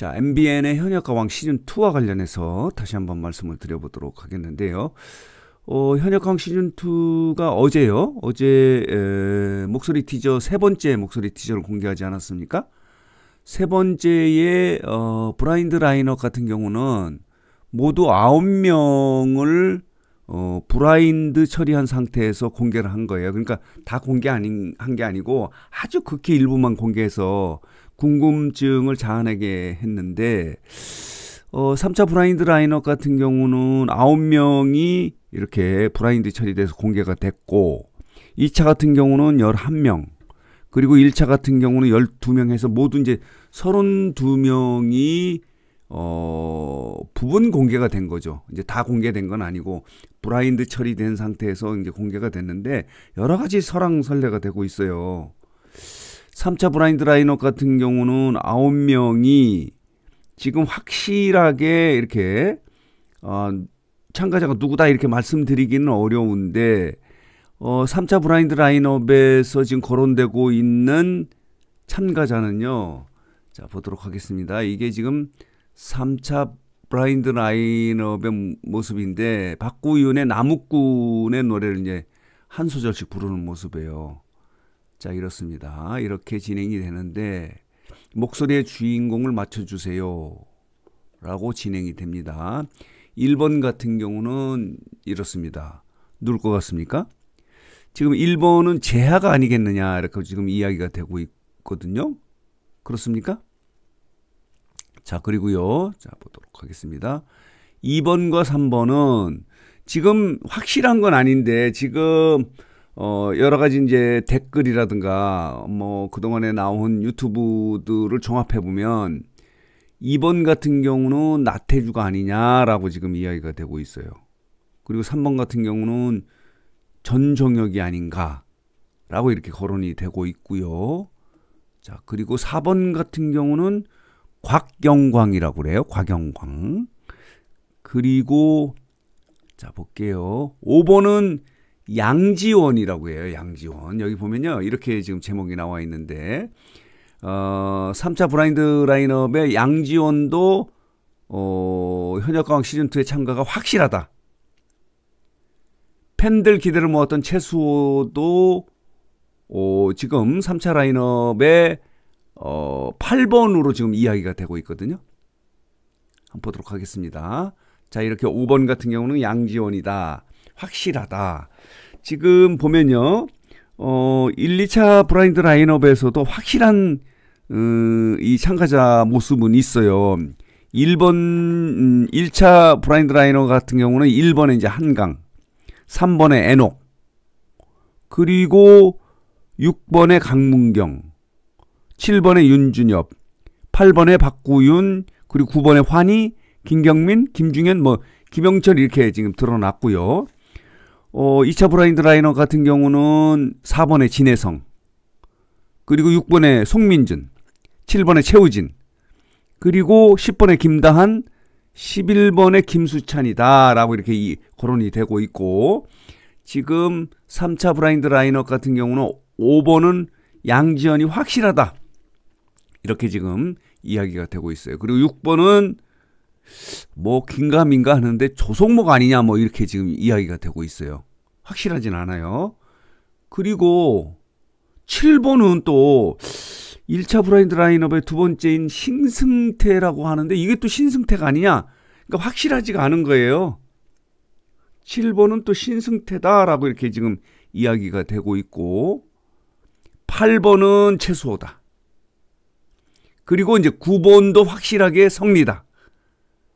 자, MBN의 현역가왕 시즌2와 관련해서 다시 한번 말씀을 드려보도록 하겠는데요. 현역가왕 시즌2가 어제요. 어제 목소리 티저, 세 번째 목소리 티저를 공개하지 않았습니까? 세 번째의 브라인드 라인업 같은 경우는 모두 9명을 브라인드 처리한 상태에서 공개를 한 거예요. 그러니까 다 한 게 아니고 아주 극히 일부만 공개해서 궁금증을 자아내게 했는데 3차 브라인드 라인업 같은 경우는 9명이 이렇게 브라인드 처리돼서 공개가 됐고 2차 같은 경우는 11명 그리고 1차 같은 경우는 12명 해서 모두 이제 32명이 부분 공개가 된 거죠. 이제 다 공개된 건 아니고 브라인드 처리된 상태에서 이제 공개가 됐는데 여러 가지 설왕설래가 되고 있어요. 3차 브라인드 라인업 같은 경우는 9명이 지금 확실하게 이렇게 참가자가 누구다 이렇게 말씀드리기는 어려운데 3차 브라인드 라인업에서 지금 거론되고 있는 참가자는요. 자, 보도록 하겠습니다. 이게 지금 3차 브라인드 라인업의 모습인데 박구윤의 나무꾼의 노래를 이제 한 소절씩 부르는 모습이에요. 자, 이렇습니다. 이렇게 진행이 되는데 목소리의 주인공을 맞춰주세요 라고 진행이 됩니다. 1번 같은 경우는 이렇습니다. 누굴 것 같습니까? 지금 1번은 재하가 아니겠느냐 이렇게 지금 이야기가 되고 있거든요. 그렇습니까? 자, 그리고요. 자, 보도록 하겠습니다. 2번과 3번은 지금 확실한 건 아닌데 지금 여러 가지 이제 댓글이라든가 뭐 그동안에 나온 유튜브들을 종합해 보면 2번 같은 경우는 나태주가 아니냐라고 지금 이야기가 되고 있어요. 그리고 3번 같은 경우는 전종혁이 아닌가라고 이렇게 거론이 되고 있고요. 자, 그리고 4번 같은 경우는 곽경광이라고 그래요. 곽경광. 그리고 자, 볼게요. 5번은 양지원이라고 해요. 양지원. 여기 보면요. 이렇게 지금 제목이 나와 있는데 3차 브라인드 라인업의 양지원도 현역가왕 시즌2의 참가가 확실하다. 팬들 기대를 모았던 최수호도 지금 3차 라인업에 8번으로 지금 이야기가 되고 있거든요. 한번 보도록 하겠습니다. 자, 이렇게 5번 같은 경우는 양지원이다. 확실하다. 지금 보면요. 1, 2차 브라인드 라인업에서도 확실한 이 참가자 모습은 있어요. 1차 브라인드 라인업 같은 경우는 1번에 이제 한강, 3번에 애녹, 그리고 6번에 강문경, 7번에 윤준엽, 8번에 박구윤, 그리고 9번에 환희, 김경민, 김중현, 김영철 이렇게 지금 드러났고요. 2차 브라인드 라인업 같은 경우는 4번에 진혜성, 그리고 6번에 송민준, 7번에 최우진, 그리고 10번에 김다한, 11번에 김수찬이다라고 이렇게 거론이 되고 있고 지금 3차 브라인드 라인업 같은 경우는 5번은 양지연이 확실하다. 이렇게 지금 이야기가 되고 있어요. 그리고 6번은 긴가민가 하는데 조성목 아니냐 이렇게 지금 이야기가 되고 있어요. 확실하진 않아요. 그리고 7번은 또 1차 브라인드 라인업의 두 번째인 신승태라고 하는데 이게 또 신승태가 아니냐. 그러니까 확실하지가 않은 거예요. 7번은 또 신승태다라고 이렇게 지금 이야기가 되고 있고 8번은 최수호다. 그리고 이제 9번도 확실하게 성리다.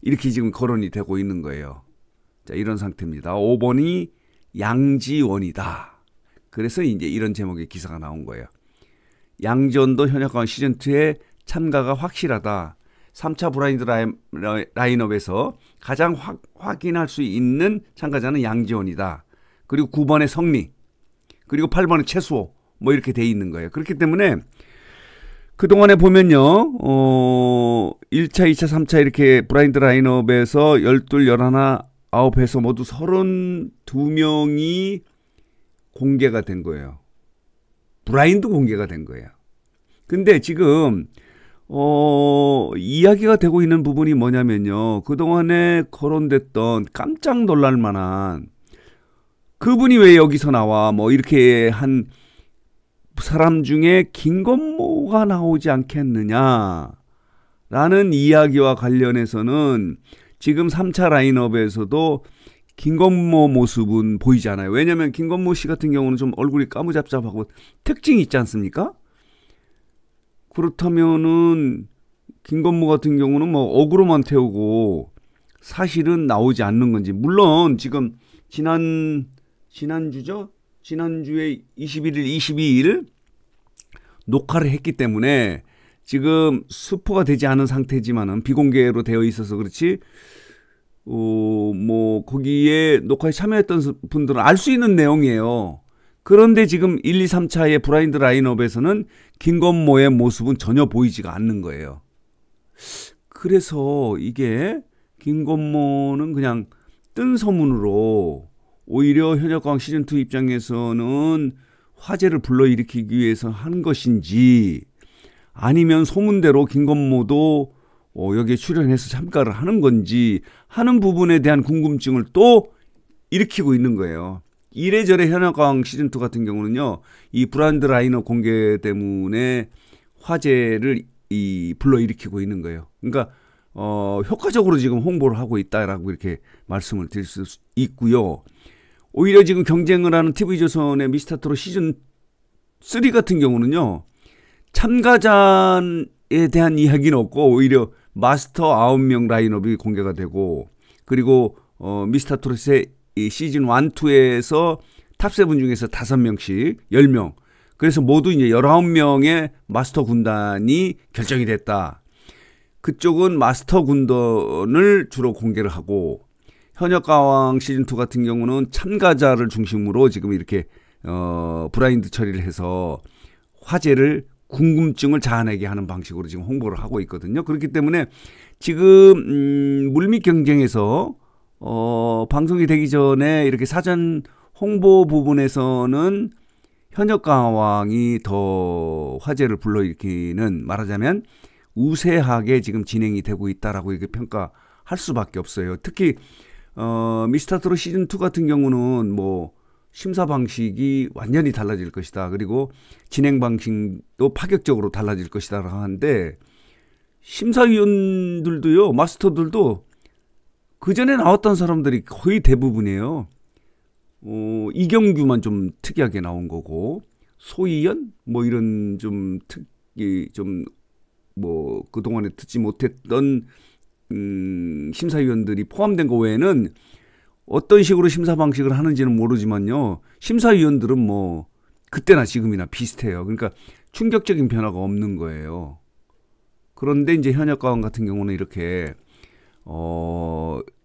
이렇게 지금 거론이 되고 있는 거예요. 자, 이런 상태입니다. 5번이 양지원이다. 그래서 이제 이런 제목의 기사가 나온 거예요. 양지원도 현역가왕 시즌2에 참가가 확실하다. 3차 브라인드 라인업에서 가장 확인할 수 있는 참가자는 양지원이다. 그리고 9번에 성리, 그리고 8번에 최수호 이렇게 돼 있는 거예요. 그렇기 때문에 그동안에 보면요. 1차, 2차, 3차 이렇게 브라인드 라인업에서 12, 11, 9해서 모두 32명이 공개가 된 거예요. 브라인드 공개가 된 거예요. 근데 지금 이야기가 되고 있는 부분이 뭐냐면요. 그동안에 거론됐던 깜짝 놀랄 만한 그분이 왜 여기서 나와 뭐 이렇게 한 사람 중에 김건모가 나오지 않겠느냐 라는 이야기와 관련해서는 지금 3차 라인업에서도 김건모 모습은 보이지 않아요. 왜냐하면 김건모 씨 같은 경우는 좀 얼굴이 까무잡잡하고 특징이 있지 않습니까? 그렇다면은 김건모 같은 경우는 뭐 어그로만 태우고 사실은 나오지 않는 건지. 물론 지금 지난주죠? 지난주에 21일, 22일 녹화를 했기 때문에 지금 스포가 되지 않은 상태지만은 비공개로 되어 있어서 그렇지. 뭐 거기에 녹화에 참여했던 분들은 알 수 있는 내용이에요. 그런데 지금 1, 2, 3차의 브라인드 라인업에서는 김건모의 모습은 전혀 보이지가 않는 거예요. 그래서 이게 김건모는 그냥 뜬 소문으로 오히려 현역광 시즌2 입장에서는 화제를 불러일으키기 위해서 한 것인지 아니면 소문대로 김건모도 여기에 출연해서 참가를 하는 건지 하는 부분에 대한 궁금증을 또 일으키고 있는 거예요. 이래저래 현역광 시즌2 같은 경우는요. 이 브랜드 라인업 공개 때문에 화제를 불러일으키고 있는 거예요. 그러니까 효과적으로 지금 홍보를 하고 있다라고 이렇게 말씀을 드릴 수 있고요. 오히려 지금 경쟁을 하는 TV조선의 미스터트롯 시즌3 같은 경우는요. 참가자에 대한 이야기는 없고 오히려 마스터 9명 라인업이 공개가 되고 그리고 미스터트롯의 시즌 1, 2에서 탑7 중에서 5명씩 10명 그래서 모두 이제 19명의 마스터 군단이 결정이 됐다. 그쪽은 마스터 군단을 주로 공개를 하고 현역가왕 시즌2 같은 경우는 참가자를 중심으로 지금 이렇게 브라인드 처리를 해서 화제를 궁금증을 자아내게 하는 방식으로 지금 홍보를 하고 있거든요. 그렇기 때문에 지금 물밑 경쟁에서 방송이 되기 전에 이렇게 사전 홍보 부분에서는 현역가왕이 더 화제를 불러일으키는 말하자면 우세하게 지금 진행이 되고 있다라고 이렇게 평가할 수밖에 없어요. 특히 미스터트롯 시즌2 같은 경우는 뭐 심사 방식이 완전히 달라질 것이다. 그리고 진행 방식도 파격적으로 달라질 것이다 하는데 심사위원들도요. 마스터들도 그전에 나왔던 사람들이 거의 대부분이에요. 이경규만 좀 특이하게 나온 거고 소희연 뭐 이런 좀 특이 좀 뭐 그동안에 듣지 못했던 심사위원들이 포함된 거 외에는 어떤 식으로 심사 방식을 하는지는 모르지만요. 심사위원들은 뭐 그때나 지금이나 비슷해요. 그러니까 충격적인 변화가 없는 거예요. 그런데 이제 현역가왕 같은 경우는 이렇게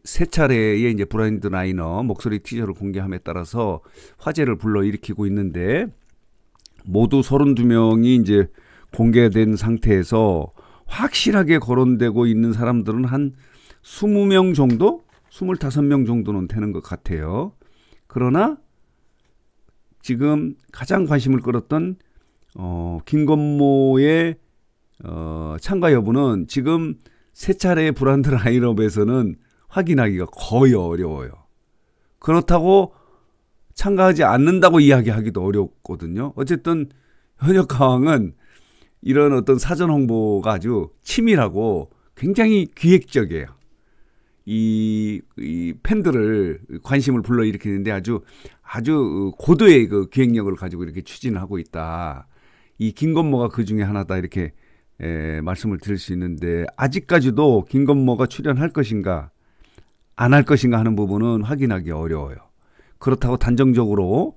세 차례의 이제 브라인드 라이너 목소리 티저를 공개함에 따라서 화제를 불러일으키고 있는데 모두 32명이 이제 공개된 상태에서 확실하게 거론되고 있는 사람들은 한 20명 정도? 25명 정도는 되는 것 같아요. 그러나 지금 가장 관심을 끌었던 김건모의 참가 여부는 지금 세 차례의 브랜드 라인업에서는 확인하기가 거의 어려워요. 그렇다고 참가하지 않는다고 이야기하기도 어렵거든요. 어쨌든 현역가왕은 이런 어떤 사전 홍보가 아주 치밀하고 굉장히 기획적이에요. 이 팬들을 관심을 불러일으키는데 아주 고도의 그 기획력을 가지고 이렇게 추진하고 있다. 이 김건모가 그 중에 하나다 이렇게 말씀을 드릴 수 있는데 아직까지도 김건모가 출연할 것인가 안 할 것인가 하는 부분은 확인하기 어려워요. 그렇다고 단정적으로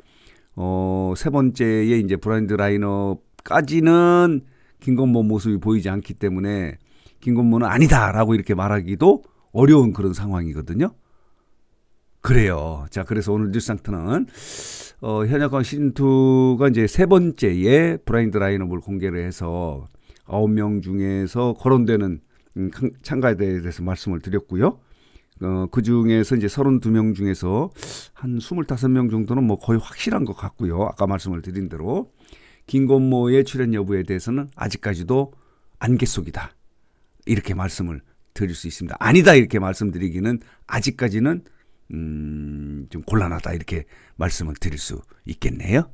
세 번째의 이제 브랜드 라인업까지는 김건모 모습이 보이지 않기 때문에 김건모는 아니다라고 이렇게 말하기도 어려운 그런 상황이거든요. 그래요. 자, 그래서 오늘 뉴스상트는 현역광 시즌2가 이제 세 번째의 브라인드 라인업을 공개를 해서 9명 중에서 거론되는 참가에 대해서 말씀을 드렸고요. 그 중에서 이제 32명 중에서 한 25명 정도는 뭐 거의 확실한 것 같고요. 아까 말씀을 드린 대로 김건모의 출연 여부에 대해서는 아직까지도 안개 속이다. 이렇게 말씀을 드릴 수 있습니다. 아니다 이렇게 말씀드리기는 아직까지는 좀 곤란하다 이렇게 말씀을 드릴 수 있겠네요.